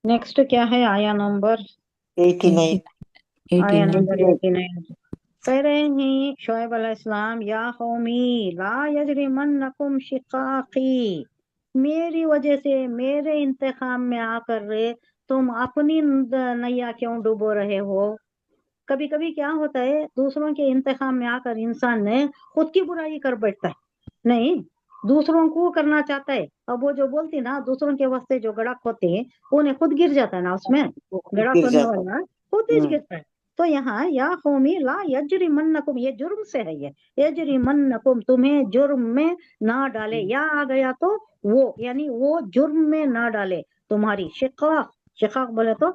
Next क्या है? आया नंबर 89। आया 89 नंबर 89 कह रहे हैं शोएब अलैहिस्सलाम, या कौमी ला यजरिमन्नकुम शिकाकी, मेरी वजह से मेरे इंतखाम में आकर तुम अपनी नैया क्यों डुबो रहे हो। कभी कभी क्या होता है, दूसरों के इंतखाम में आकर इंसान ने खुद की बुराई कर बैठता है, नहीं दूसरों को करना चाहता है। अब वो जो बोलती ना, दूसरों के वास्ते जो गड़क होते हैं उन्हें खुद गिर जाता है ना, उसमें वो खुद गड़क गिर होने जाता वाला खुद ही हम्म गिरता है। तो यहाँ या कौमी ला यजरिमन्नकुम, ये जुर्म से है, ये यजरिमन्नकुम, तुम्हें जुर्म में ना डाले, या आ गया तो वो, यानी वो जुर्म में ना डाले तुम्हारी शिकाक। शिकाक बोले तो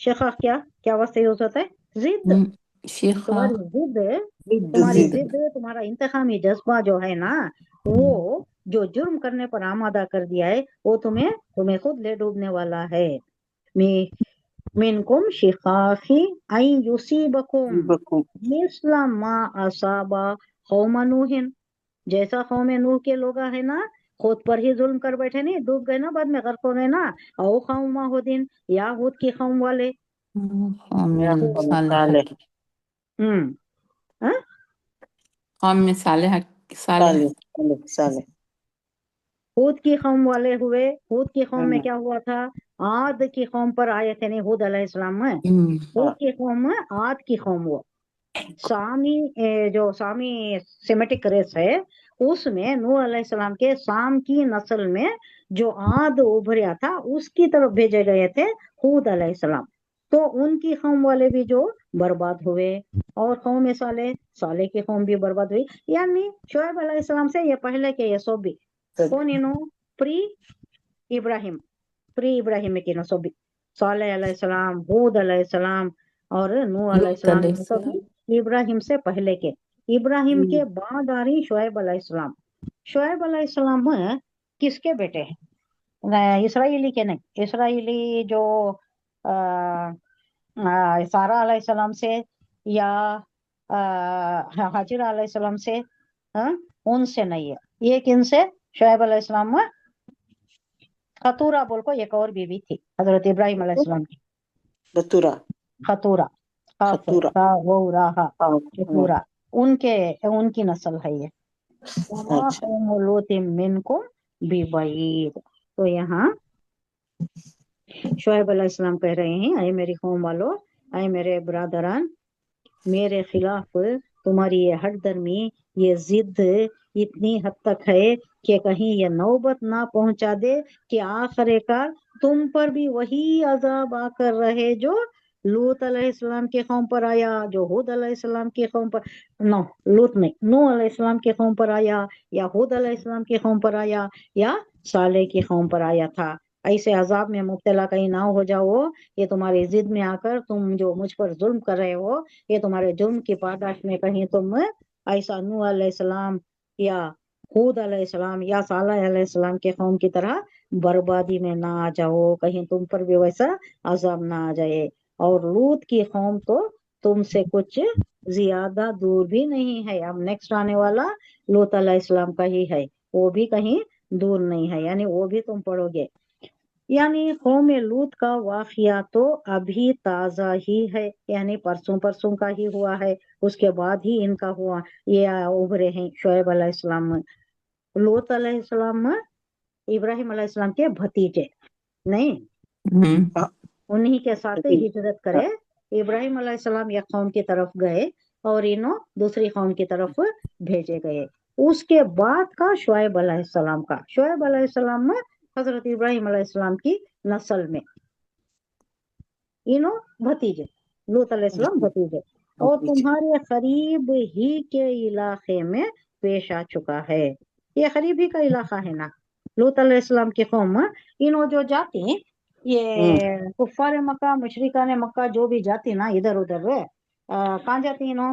शिकाक क्या क्या वास्ते यूज होता है? जिद। शिखा तुम्हारी जिद, जिद तुम्हारी जिद जिद, तुम्हारा इंतकामी जज्बा जो है ना, वो जो जुर्म करने पर आमादा कर दिया है, वो तुम्हें तुम्हें खुद ले डूबने वाला है। मी मिनकुम शिकाखी आई युसीबकुम बकू मिस्ला मा असाबा कौम नूहिन, जैसा कौम नूह के लोग है ना, खुद पर ही जुल्म कर बैठे, नहीं डूब गए ना, बाद में गर्क हो गए ना। औ कौम हुदिन, या हुद की कौम वाले। या कौम कौम सालेह सालेह हम्म। हाँ? कौम सालेह सालेह सालेह सालेह सालेह हूद की कौम वाले हुए। हूद की कौम में हम्म क्या हुआ था? आद की कौम पर आए थे, नहीं हूद अलैहिस्सलाम में। हूद हाँ की कौम में आद की कौम हुआ। सामी जो सामी सेमेटिक रेस है, उसमें नूह अलैहिस्सलाम के साम की नस्ल में जो आद उभरा था, उसकी तरफ भेजे गए थे हूद अलैहिस्सलाम। तो उनकी कौम वाले भी जो बर्बाद हुए, और कौम साले साले की कौम भी बर्बाद हुई। यानी शोएब अलैहिस्सलाम से ये पहले के ये सब भी सब कौन इनो प्री इब्राहिम, प्री इब्राहिम की नसबी, सालेह अलैहिस्सलाम, हूद अलैहिस्सलाम और नूह लूत अलैहिस्सलाम, ये सब अलैहिस्सलाम भी इब्राहिम से पहले के। इब्राहिम के बाद आ रही शोएब अलैहिस्सलाम। शोएब अलैहिस्सलाम किसके बेटे हैं? इसराइली के नहीं, इसराइली जो सारा अलैहिस्सलाम से, या हाजिरा अलैहिस्सलाम से, हाँ, उनसे नहीं है। ये किनसे? शोएब अलैहिस्सलाम खतूरा बोल को एक और बीवी थी हजरत इब्राहिम अलैहिस्सलाम की। दतुरा खतूरा, काफ है खतूरा का वो राहा, हाँ खतूरा, उनके उनकी नस्ल है ये। वमा अच्छा कौम लूतिम मिनकुम बिबईद। तो यहाँ शोएब अलैहिस्सलाम कह रहे हैं, अय मेरी कौम वालों, अय मेरे ब्रादरान, मेरे खिलाफ तुम्हारी ये हठधर्मी, ये जिद इतनी हद तक है कि कहीं ये नौबत ना पहुंचा दे कि आखिरकार तुम पर भी वही अजाब आकर रहे जो लूत अलैहिस्सलाम के कौम पर आया, जो हूद अलैहिस्सलाम के कौम पर, नो लूत नहीं, नूह अलैहिस्सलाम के कौम पर आया, या हूद अलैहिस्सलाम के कौम पर आया, या साले की कौम पर आया था। ऐसे अजाब में मुब्तला कहीं ना हो जाओ, ये तुम्हारी जिद में आकर तुम जो मुझ पर जुल्म कर रहे हो, ये तुम्हारे जुर्म की पादाश में कहीं तुम ऐसा नूह अलैहिस्सलाम या हूद अलैहिस्सलाम या सालेह अलैहिस्सलाम के कौम की तरह बर्बादी में ना आ जाओ, कहीं तुम पर भी वैसा अजाब ना आ जाए। और लूत की कौम तो तुमसे कुछ ज्यादा दूर भी नहीं है। अब नेक्स्ट आने वाला लूत अलैहिस्सलाम का ही है, वो भी कहीं दूर नहीं है, यानी वो भी तुम पढ़ोगे। यानी कौम लूत का वाकया तो अभी ताजा ही है, यानी परसों परसों का ही हुआ है, उसके बाद ही इनका हुआ, ये उभरे हैं शोएब अलैहिस्सलाम। लूत अलैहिस्सलाम इब्राहिम अलैहिस्सलाम के भतीजे, नहीं हाँ उन्हीं के साथ ठीक हिजरत हाँ करे। इब्राहिम अलैहिस्सलाम एक कौम की तरफ गए और इन्हों दूसरी कौम की तरफ भेजे गए। उसके बाद का शोएब अलैहिस्सलाम का, शोएब अलैहिस्सलाम में हजरत इब्राहिम अलैहिस्सलाम की नस्ल में इनो भतीजे, लूत अलैहिस्सलाम भतीजे। और पीछे तुम्हारे करीब ही के इलाके में पेश आ चुका है। ये करीब ही का इलाका है ना, लूत अलैहिस्सलाम की कौम, इनो जो जाती, ये कुफार मक्का मुशरिका ने मक्का जो भी जाती ना इधर उधर, कहाँ जाती इनो?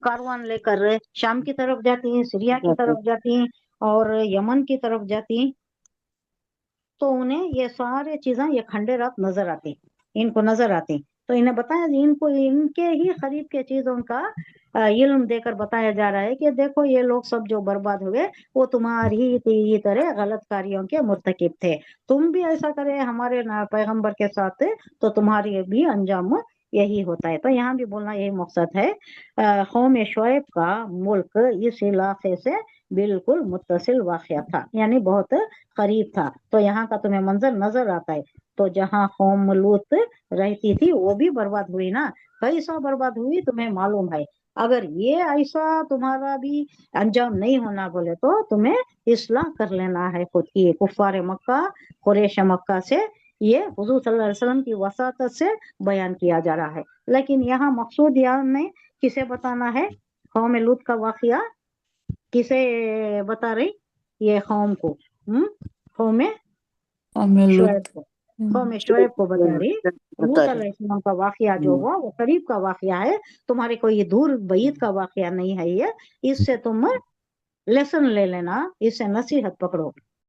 कारवान लेकर शाम की तरफ जाती, सीरिया की जाते तरफ जाती, और यमन की तरफ जाती। तो उन्हें ये सारे चीजें, ये खंडेरात नजर आती, इनको नजर आती। तो इन्हें बताया जी, इनको इनके ही करीब के चीजों का علم دے کر بتایا جا رہا ہے کہ دیکھو یہ لوگ سب جو برباد ہوئے وہ تمہاری طرح غلط کاریوں کے مرتکب تھے، تم بھی ایسا کرے ہمارے پیغمبر کے ساتھ تو تمہاری بھی انجام یہی ہوتا ہے۔ تو یہاں بھی بولنا یہی مقصد ہے، قوم شعیب کا ملک اس علاقے سے بالکل متصل واقع تھا، یعنی بہت قریب تھا۔ تو یہاں کا تمہیں منظر نظر آتا ہے، تو جہاں قوم لوط رہتی تھی وہ بھی برباد ہوئی نا، کیسا برباد ہوئی تمہیں معلوم ہے۔ اگر یہ ایسا تمہارا بھی انجام نہیں ہونا بولے تو تمہیں اصلاح کر لینا ہے خود کی۔ کفار مکہ، قریش مکہ سے یہ حضور صلی اللہ علیہ وسلم کی وساطت سے بیان کیا جا رہا ہے، لیکن یہاں مقصود یہاں میں کسے بتانا ہے؟ قوم لوط کا واقعہ کسے بتا رہی؟ یہ قوم کو، قوم شعیب کو، قوم شعیب کو بتا رہی۔ لوط علیہ السلام کا واقعہ جو ہوا وہ قریب کا واقعہ ہے، تمہارے کوئی دور بعید کا واقعہ نہیں ہے یہ، اس سے تم لیسن لے لینا، اس سے نصیحت پکڑو۔